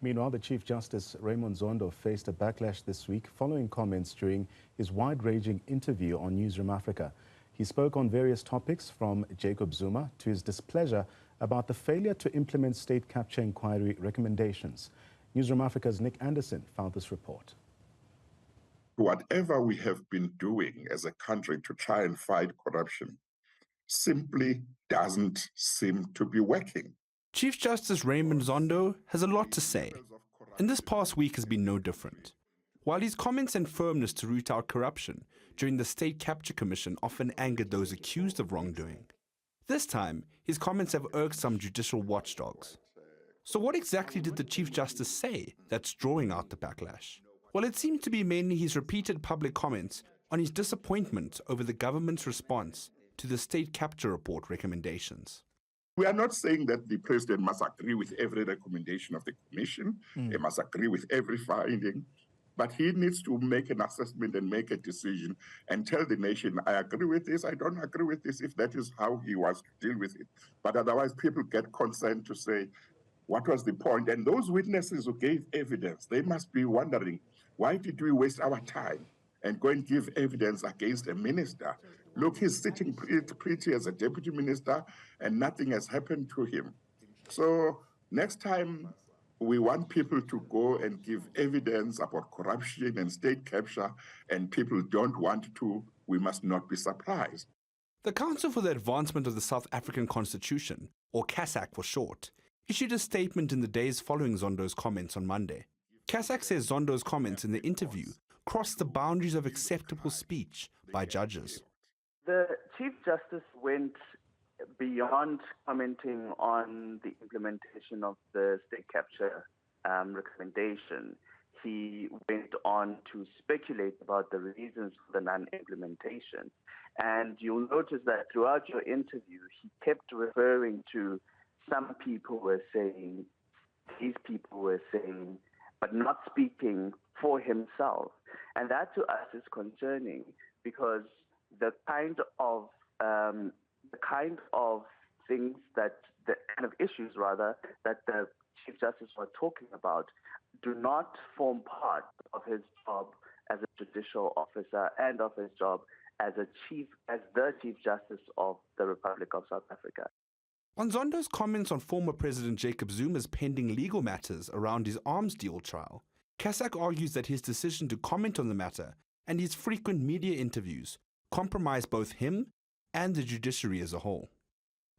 Meanwhile, the Chief Justice Raymond Zondo faced a backlash this week following comments during his wide-ranging interview on Newzroom Afrika. He spoke on various topics from Jacob Zuma to his displeasure about the failure to implement state capture inquiry recommendations. Newzroom Afrika's Andersen found this report. Whatever we have been doing as a country to try and fight corruption simply doesn't seem to be working. Chief Justice Raymond Zondo has a lot to say, and this past week has been no different. While his comments and firmness to root out corruption during the State Capture Commission often angered those accused of wrongdoing, this time his comments have irked some judicial watchdogs. So what exactly did the Chief Justice say that's drawing out the backlash? Well, it seemed to be mainly his repeated public comments on his disappointment over the government's response to the State Capture Report recommendations. We are not saying that the president must agree with every recommendation of the commission. He must agree with every finding, but he needs to make an assessment and make a decision and tell the nation, I agree with this, I don't agree with this, if that is how he wants to deal with it. But otherwise, people get concerned to say, what was the point? And those witnesses who gave evidence, they must be wondering, why did we waste our time and go and give evidence against a minister? Look, he's sitting pretty as a deputy minister and nothing has happened to him. So next time we want people to go and give evidence about corruption and state capture and people don't want to, we must not be surprised. The Council for the Advancement of the South African Constitution, or CASAC for short, issued a statement in the days following Zondo's comments on Monday. CASAC says Zondo's comments in the interview crossed the boundaries of acceptable speech by judges. The Chief Justice went beyond commenting on the implementation of the state capture recommendation. He went on to speculate about the reasons for the non-implementation. And you'll notice that throughout your interview, he kept referring to some people were saying, these people were saying, but not speaking for himself. And that to us is concerning because the kind of things that the kind of issues rather that the Chief Justice was talking about do not form part of his job as a judicial officer and of his job as the Chief Justice of the Republic of South Africa. On Zondo's comments on former President Jacob Zuma's pending legal matters around his arms deal trial, CASAC argues that his decision to comment on the matter and his frequent media interviews compromise both him and the judiciary as a whole.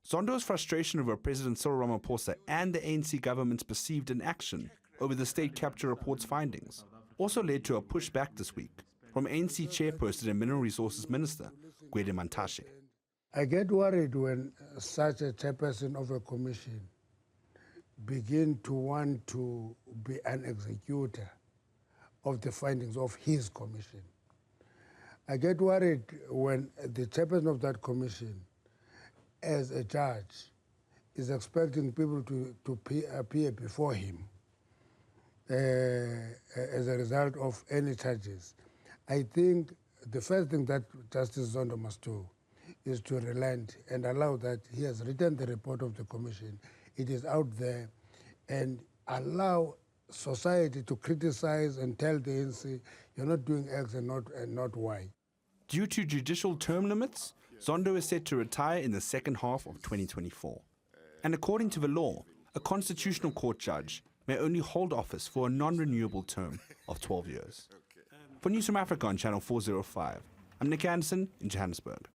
Zondo's frustration over President Cyril Ramaphosa and the ANC government's perceived inaction over the state capture report's findings also led to a pushback this week from ANC chairperson and Mineral Resources Minister, Gwede Mantashe. I get worried when such a chairperson of a commission begin to want to be an executor of the findings of his commission. I get worried when the chairperson of that commission, as a judge, is expecting people to appear before him as a result of any charges. I think the first thing that Justice Zondo must do is to relent and allow that he has written the report of the commission. It is out there, and allow society to criticize and tell the ANC, you're not doing X and not Y. Due to judicial term limits, Zondo is set to retire in the second half of 2024. And according to the law, a constitutional court judge may only hold office for a non-renewable term of 12 years. For Newzroom Afrika on Channel 405, I'm Andersen in Johannesburg.